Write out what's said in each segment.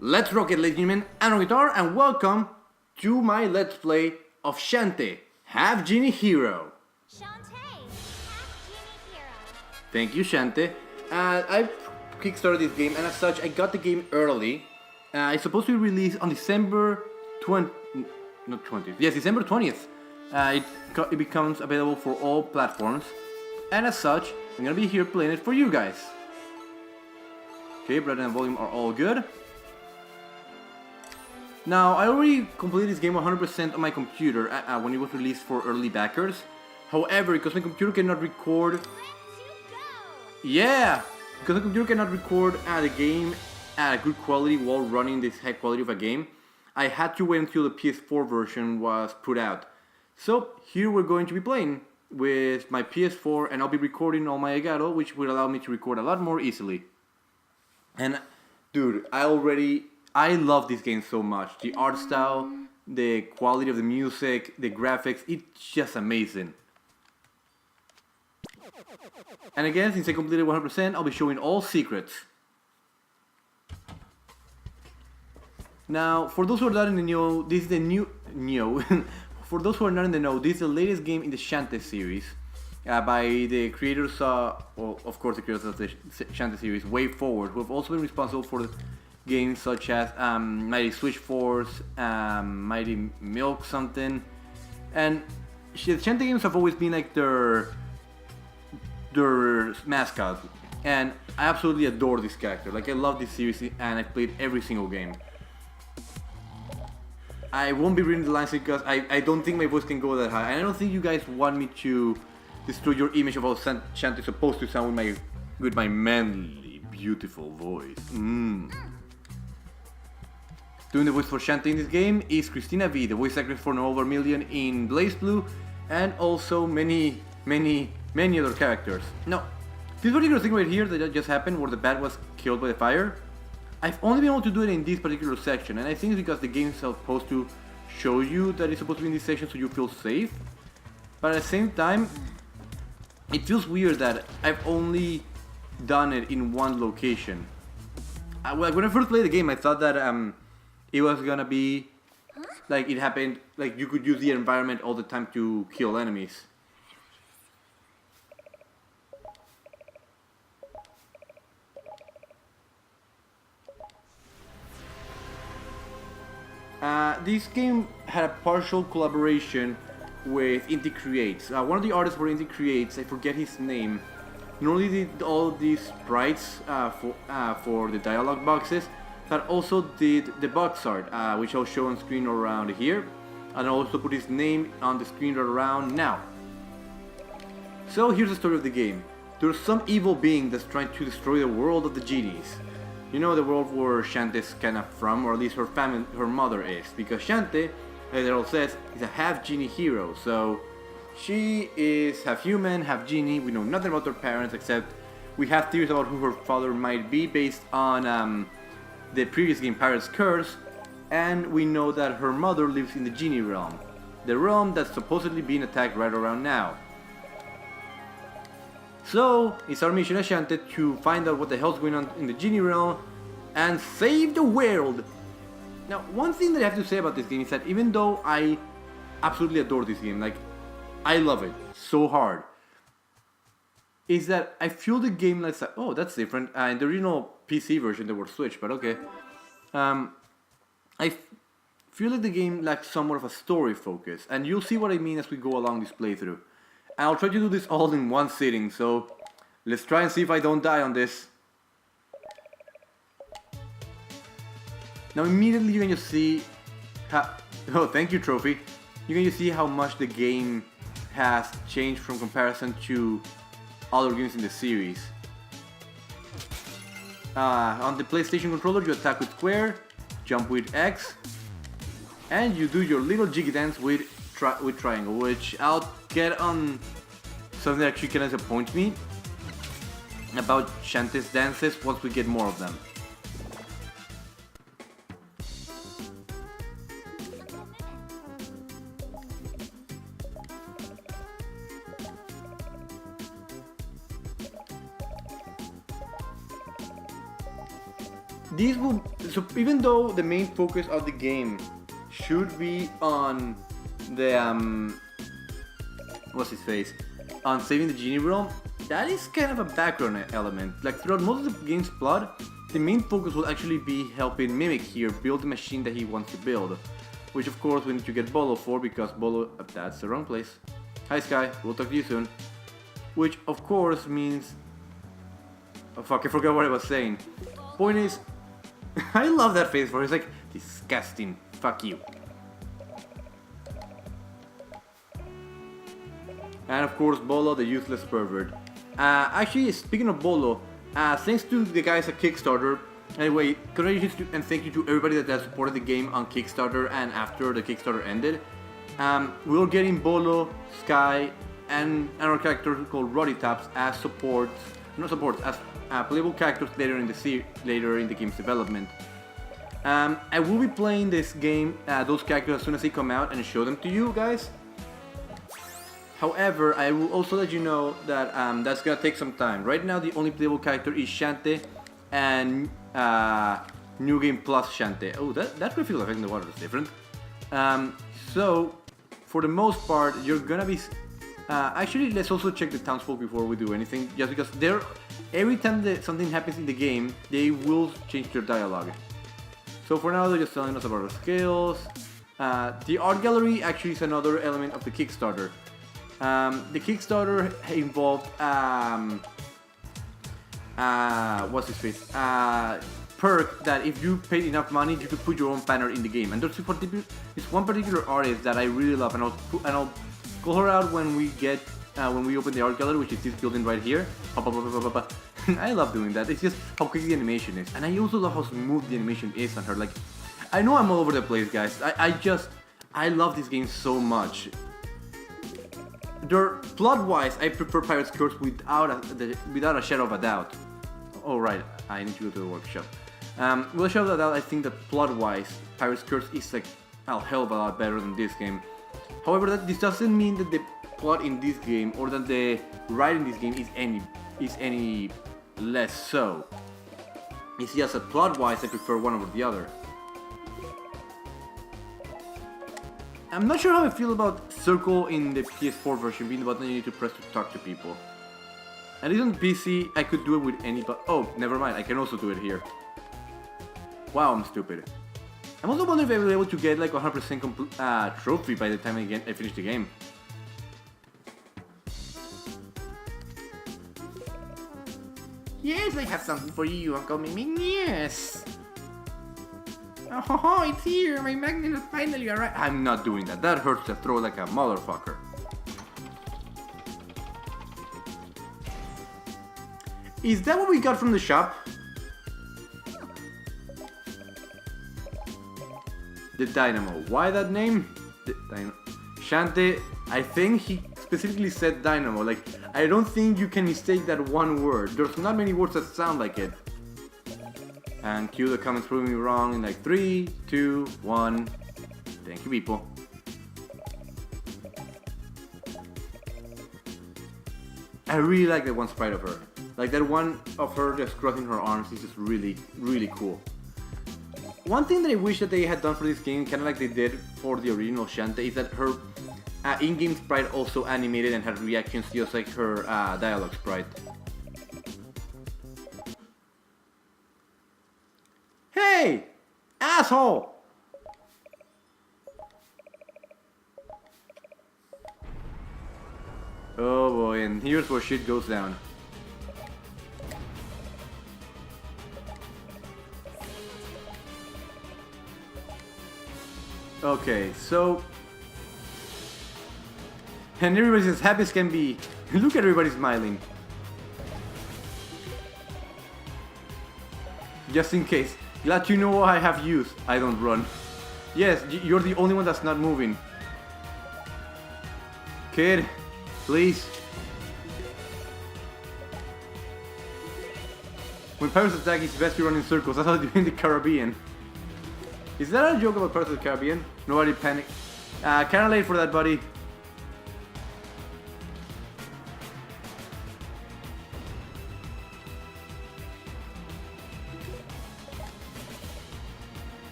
Let's rock it, ladies and gentlemen, I'm RunnerGuitar, and welcome to my Let's Play of Shantae, Half Genie Hero. Shantae, Half Genie Hero. Thank you, Shantae. I kickstarted this game, and as such, I got the game early. It's supposed to be released on December 20th. Not 20th. Yes, December 20th. It becomes available for all platforms, and as such, I'm gonna be here playing it for you guys. Okay, brother and volume are all good. Now, I already completed this game 100% on my computer when it was released for early backers. However, because my computer cannot record... Let's go! Yeah! Because my computer cannot record the game at a good quality while running this high quality of a game, I had to wait until the PS4 version was put out. So, here we're going to be playing with my PS4, and I'll be recording on my Elgato, which will allow me to record a lot more easily. And, dude, I love this game so much. The art style, the quality of the music, the graphics, it's just amazing. And again, since I completed 100%, I'll be showing all secrets. Now, for those who are not in the know, this is the for those who are not in the know, this is the latest game in the Shantae series by the creators, well, of course, the creators of the Shantae series, Way Forward, who have also been responsible for games such as Mighty Switch Force, Mighty Milk something, and the Shantae games have always been like their mascot, and I absolutely adore this character. Like, I love this series, and I've played every single game. I won't be reading the lines because I don't think my voice can go that high, and I don't think you guys want me to destroy your image of how Shantae is supposed to sound with my manly, beautiful voice. Doing the voice for Shantae in this game is Christina V, the voice actress for Noel Vermillion in Blaze Blue, and also many other characters. Now, this particular thing right here that just happened, where the bat was killed by the fire, I've only been able to do it in this particular section, and I think it's because the game is supposed to show you that it's supposed to be in this section so you feel safe. But at the same time, it feels weird that I've only done it in one location. When I first played the game, I thought that it was gonna be like it happened, like you could use the environment all the time to kill enemies. This game had a partial collaboration with Inti Creates. One of the artists for Inti Creates, I forget his name, not only did all these sprites for the dialogue boxes, but also did the box art, which I'll show on screen around here, and I'll also put his name on the screen right around now. So here's the story of the game. There's some evil being that's trying to destroy the world of the genies. You know, the world where Shantae's kind of from, or at least her mother is, because Shantae, as it all says, is a half genie hero. So she is half human, half genie. We know nothing about her parents, except we have theories about who her father might be based on the previous game, Pirate's Curse, and we know that her mother lives in the genie realm, the realm that's supposedly being attacked right around now. So, it's our mission as Shantae to find out what the hell's going on in the genie realm and save the world. Now, one thing that I have to say about this game is that even though I absolutely adore this game, like, I love it so hard, is that I feel the game like, oh, that's different. In the original PC version, there were Switch, but okay. I feel like the game lacks somewhat of a story focus, and you'll see what I mean as we go along this playthrough. I'll try to do this all in one sitting, so let's try and see if I don't die on this. Now immediately you can just see how... Oh, thank you, Trophy. You can just see how much the game has changed from comparison to other games in the series. On the PlayStation controller, you attack with square, jump with X, and you do your little jiggy dance with triangle, which I'll get on something that actually kind of disappoints me about Shantae's dances once we get more of them. so even though the main focus of the game should be on the what's his face, on saving the genie realm, that is kind of a background element. Like throughout most of the game's plot, the main focus will actually be helping Mimic here build the machine that he wants to build, which of course we need to get Bolo for, because Bolo, that's the wrong place. Hi Sky, we'll talk to you soon. Which of course means, oh fuck, I forgot what I was saying. Point is, I love that face for it. It's like, disgusting, fuck you. And of course Bolo, the useless pervert. Actually, speaking of Bolo, thanks to the guys at Kickstarter, anyway, congratulations and thank you to everybody that has supported the game on Kickstarter and after the Kickstarter ended. We're getting Bolo, Sky, and another character called Roddy Taps as as playable characters later in the game's development. I will be playing this game, those characters, as soon as they come out and show them to you guys. However, I will also let you know that that's gonna take some time. Right now, the only playable character is Shantae and New Game Plus Shantae. Oh, that graphical effect in the water is different. So, for the most part, you're gonna be... actually, let's also check the townsfolk before we do anything, just because every time that something happens in the game, they will change their dialogue. So for now, they're just telling us about our skills. The art gallery actually is another element of the Kickstarter. The Kickstarter involved what's his face? Perk that if you paid enough money, you could put your own banner in the game. And there's one particular artist that I really love, and I'll call her out when we open the art gallery, which is this building right here. I love doing that. It's just how quick the animation is, and I also love how smooth the animation is on her. Like, I know I'm all over the place, guys. I love this game so much. Plot-wise, I prefer Pirate's Curse without a shadow of a doubt. Oh right, I need to go to the workshop. With a shadow of a doubt, I think that plot-wise, Pirate's Curse is like a hell of a lot better than this game. However, this doesn't mean that the plot in this game or that the writing in this game is any less so. It's just that plot-wise, I prefer one over the other. I'm not sure how I feel about circle in the PS4 version being the button you need to press to talk to people. At least on PC, I could do it with any button. Oh, never mind, I can also do it here. Wow, I'm stupid. I'm also wondering if I will be able to get like 100% trophy by the time I finish the game. Yes, I have something for you, Uncle Miming. Yes. Oh, it's here. My magnet is finally arrived. I'm not doing that. That hurts to throw like a motherfucker. Is that what we got from the shop? The Dynamo. Why that name? Shantae, I think he specifically said Dynamo. Like, I don't think you can mistake that one word. There's not many words that sound like it. And cue the comments proving me wrong in like 3, 2, 1. Thank you, people. I really like that one sprite of her. Like that one of her just crossing her arms is just really, really cool. One thing that I wish that they had done for this game, kind of like they did for the original Shantae, is that her in-game sprite also animated and had reactions just like her dialogue sprite. Hey! Asshole! Oh boy, and here's where shit goes down. Okay, so... And everybody's as happy as can be. Look at everybody smiling. Just in case. Glad to know I have use. I don't run. Yes, you're the only one that's not moving. Kid, please. When pirates attack, it's best to run in circles. That's how they do in the Caribbean. Is that a joke about Pirates of the Caribbean? Nobody panic. Kinda late for that, buddy.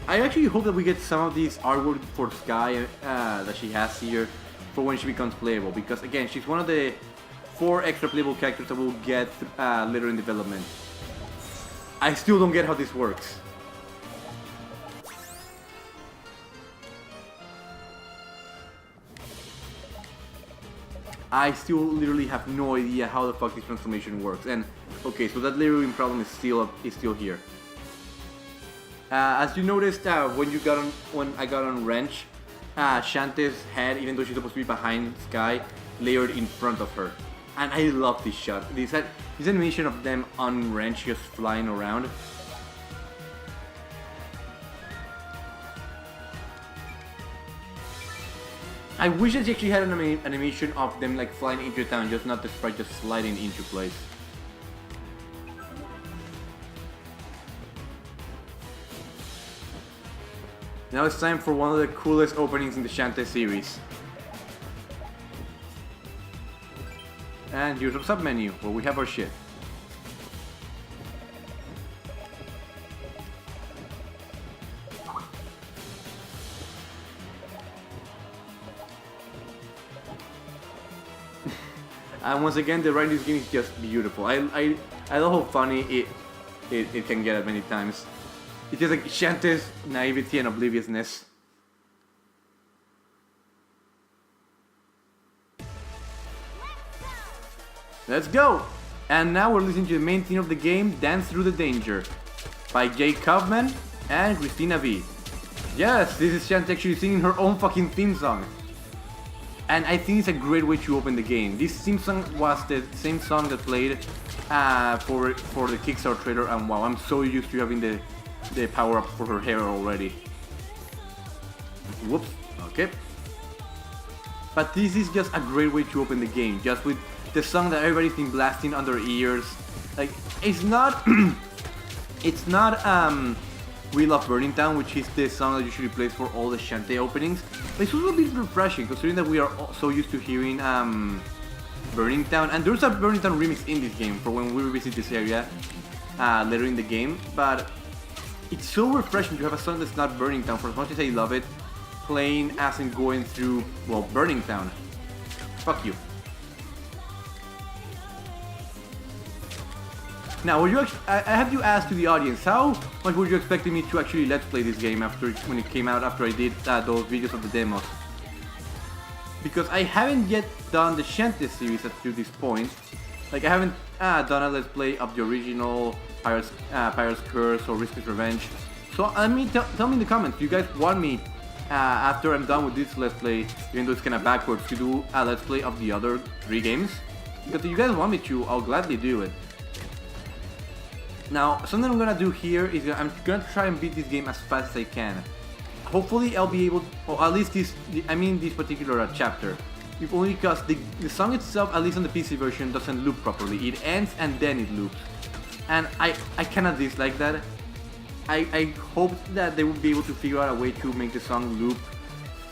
I actually hope that we get some of these artwork for Sky that she has here for when she becomes playable, because again, she's one of the 4 extra playable characters that we'll get later in development. I still don't get how this works. I still literally have no idea how the fuck this transformation works. And okay, so that layering problem is still here. As you noticed when I got on Wrench, Shantae's head, even though she's supposed to be behind Sky, layered in front of her. And I love this shot. This animation of them on Wrench just flying around. I wish that she actually had an animation of them like flying into town, just not the sprite just sliding into place. Now it's time for one of the coolest openings in the Shantae series. And here's our sub-menu, where we have our shit. And once again, the writing in this game is just beautiful. I love how funny it can get at many times. It's just like Shantae's naivety and obliviousness. Let's go! And now we're listening to the main theme of the game, Dance Through the Danger, by Jay Kaufman and Christina V. Yes, this is Shantae actually singing her own fucking theme song. And I think it's a great way to open the game. This theme song was the same song that played for the Kickstarter trailer, and wow, I'm so used to having the power-up for her hair already. Whoops, okay. But this is just a great way to open the game, just with the song that everybody's been blasting on their ears. Like, it's not We Love Burning Town, which is the song that usually plays for all the Shantae openings. But it's also a bit refreshing, considering that we are so used to hearing Burning Town. And there's a Burning Town remix in this game for when we revisit this area later in the game. But it's so refreshing to have a song that's not Burning Town, for as much as I love it, playing as in going through, well, Burning Town. Fuck you. Now, I have you asked to the audience, how much were you expecting me to actually let's play this game when it came out, after I did those videos of the demos? Because I haven't yet done the Shantae series up to this point. Like, I haven't done a let's play of the original Pirate's Curse or Risk's Revenge. So, I mean, tell me in the comments, do you guys want me, after I'm done with this let's play, even though it's kind of backwards, to do a let's play of the other 3 games? Because if you guys want me to, I'll gladly do it. Now, something I'm gonna do here is I'm gonna try and beat this game as fast as I can. Hopefully I'll be able to, or at least this particular chapter. If only because the song itself, at least on the PC version, doesn't loop properly. It ends and then it loops. And I kinda dislike that. I hoped that they would be able to figure out a way to make the song loop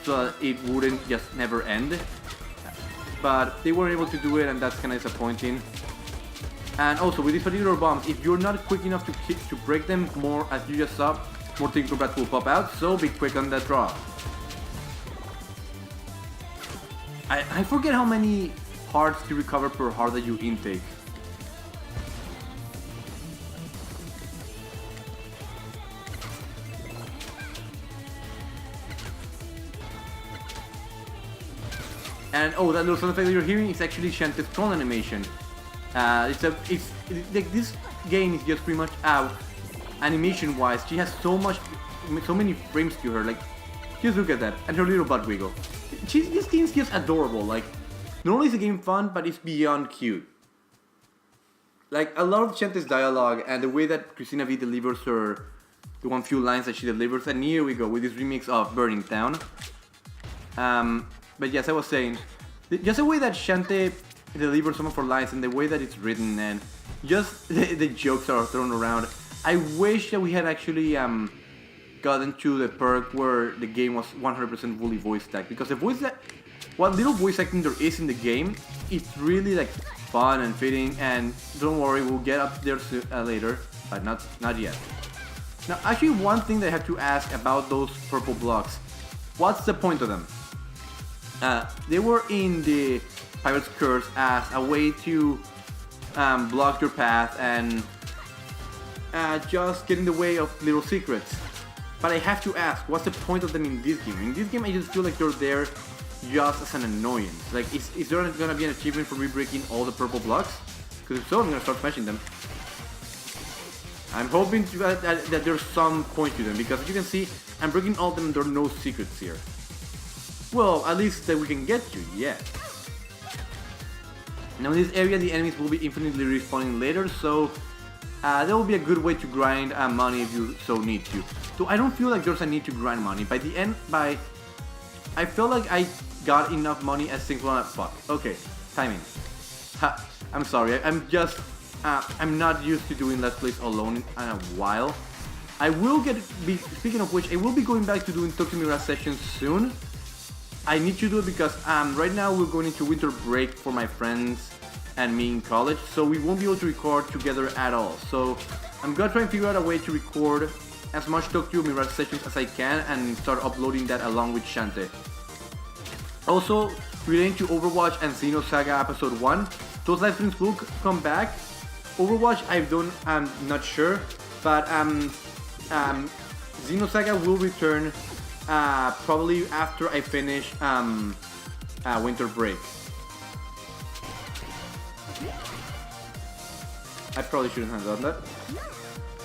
so that it wouldn't just never end. But they weren't able to do it, and that's kinda disappointing. And also, with these particular bombs, if you're not quick enough to break them more, as you just saw, more Tinkerbats will pop out, so be quick on that draw. I forget how many hearts to recover per heart that you intake. And oh, that little sound effect that you're hearing is actually Shantae's troll animation. This game is just pretty much animation-wise. She has so many frames to her. Like, just look at that, and her little butt wiggle. This game's just adorable. Like, not only is the game fun, but it's beyond cute. Like, a lot of Shantae's dialogue and the way that Christina V delivers the one few lines that she delivers. And here we go with this remix of Burning Town. But yes, I was saying, just the way that Shantae deliver some of her lines and the way that it's written and just the jokes that are thrown around. I wish that we had actually gotten to the perk where the game was 100% fully voice acted, because what little voice acting there is in the game, it's really like fun and fitting, and don't worry, we'll get up there later, but not yet. Now, actually, one thing that I have to ask about those purple blocks. What's the point of them? They were in the Pirate's Curse as a way to block your path and just get in the way of little secrets. But I have to ask, what's the point of them in this game? In this game, I just feel like they're there just as an annoyance. Like, is there gonna be an achievement for me breaking all the purple blocks? Because if so, I'm gonna start smashing them. I'm hoping that there's some point to them, because as you can see, I'm breaking all of them, there are no secrets here. Well, at least that we can get to, yeah. Now in this area, the enemies will be infinitely respawning later, so that will be a good way to grind money if you so need to. So I don't feel like there's a need to grind money. By the end, I felt like I got enough money as synchronized. Fuck. Okay, timing. Ha, I'm sorry. I'm not used to doing Let's Plays alone in a while. I will speaking of which, I will be going back to doing Talk to Me sessions soon. I need to do it because right now we're going into winter break for my friends and me in college, so we won't be able to record together at all. So I'm gonna try and figure out a way to record as much Talk to Me sessions as I can and start uploading that along with Shantae. Also, relating to Overwatch and Xenosaga Episode 1, those live streams will come back. Overwatch, I'm not sure, but Xenosaga will return probably after I finish winter break. I probably shouldn't have done that.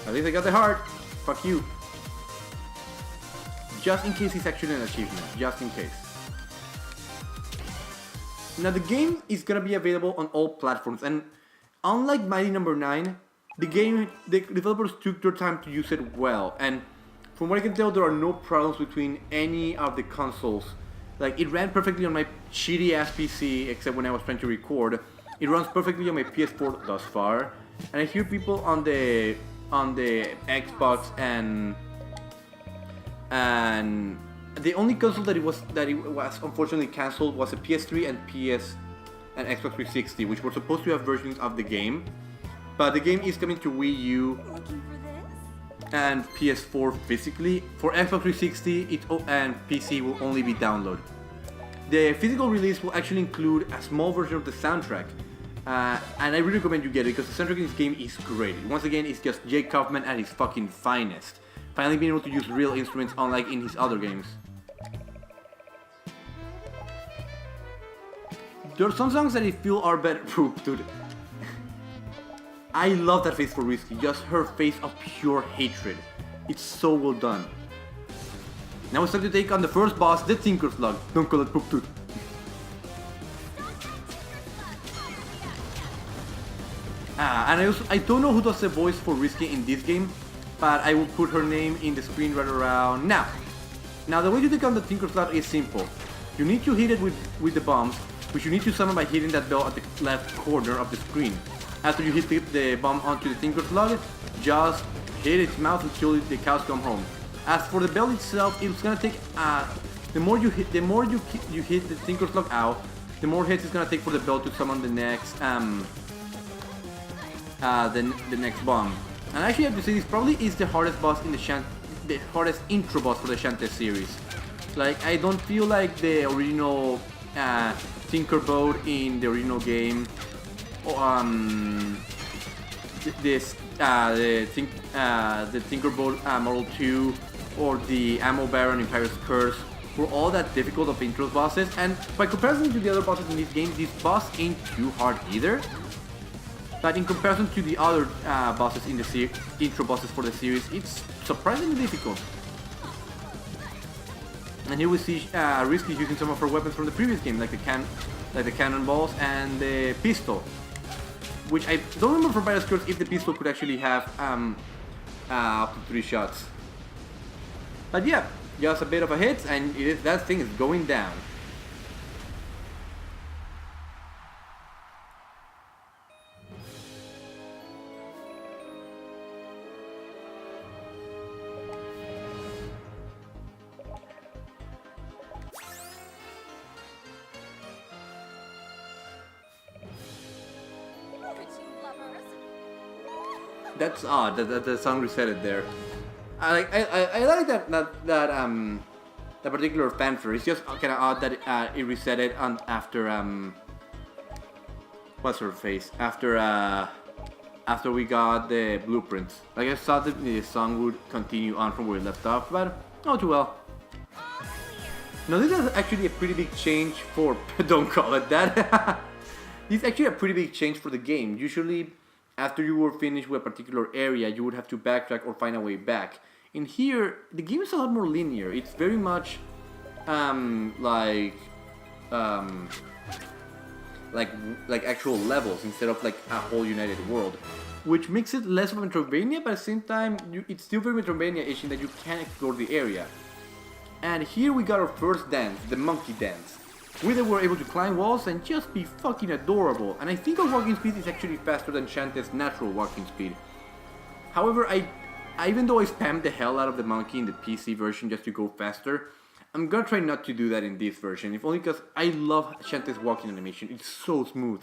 At least I got the heart. Fuck you. Just in case it's actually an achievement. Just in case. Now the game is gonna be available on all platforms, and unlike Mighty Number 9, the developers took their time to use it well, and from what I can tell, there are no problems between any of the consoles. Like, it ran perfectly on my shitty ass PC, except when I was trying to record. It runs perfectly on my PS4 thus far, and I hear people on the Xbox and the only console that it was unfortunately cancelled was a PS3 and Xbox 360, which were supposed to have versions of the game, but the game is coming to Wii U and PS4 physically. For Xbox 360 and PC will only be download. The physical release will actually include a small version of the soundtrack, and I really recommend you get it because the soundtrack in this game is great. Once again, it's just Jake Kaufman at his fucking finest. Finally being able to use real instruments unlike in his other games. There are some songs that I feel are better. Poop, dude. I love that face for Risky, just her face of pure hatred. It's so well done. Now it's time to take on the first boss, the Tinker Slug. Don't call it poop, dude. And I don't know who does the voice for Risky in this game, but I will put her name in the screen right around now. Now the way to take on the Tinker Slug is simple. You need to hit it with the bombs, which you need to summon by hitting that bell at the left corner of the screen. After you hit the bomb onto the Tinker Slug, just hit its mouth until the cows come home. As for the bell itself, it's gonna take the more you hit the Tinker Slug out, the more hits it's gonna take for the bell to summon the next the next bomb. And actually, I have to say, this probably is the hardest boss in the hardest intro boss for the Shantae series. Like, I don't feel like the original Tinkerbell in the original game, the Tinkerbell Model 2, or the Ammo Baron in Pirate's Curse were all that difficult of intro bosses, and by comparison to the other bosses in this game, this boss ain't too hard either. But in comparison to the other bosses in the intro bosses for the series, it's surprisingly difficult. And here we see Risky using some of her weapons from the previous game, like the cannonballs and the pistol. Which I don't remember from Pirate's Curse if the pistol could actually have up to 3 shots. But yeah, just a bit of a hit, and that thing is going down. That's odd that the song reset it there. I like that particular fanfare. It's just kind of odd that it reset it on after what's her face after we got the blueprints. Like I thought that the song would continue on from where we left off, but oh too well. All clear. Now this is actually a pretty big change for don't call it that. This is actually a pretty big change for the game. Usually, after you were finished with a particular area, you would have to backtrack or find a way back. In here, the game is a lot more linear. It's very much like actual levels instead of like a whole united world, which makes it less of a Metroidvania, but at the same time, it's still very Metroidvania-ish in that you can explore the area. And here we got our first dance, the monkey dance. We then were able to climb walls and just be fucking adorable. And I think our walking speed is actually faster than Shantae's natural walking speed. However, even though I spammed the hell out of the monkey in the PC version just to go faster, I'm gonna try not to do that in this version, if only because I love Shantae's walking animation. It's so smooth.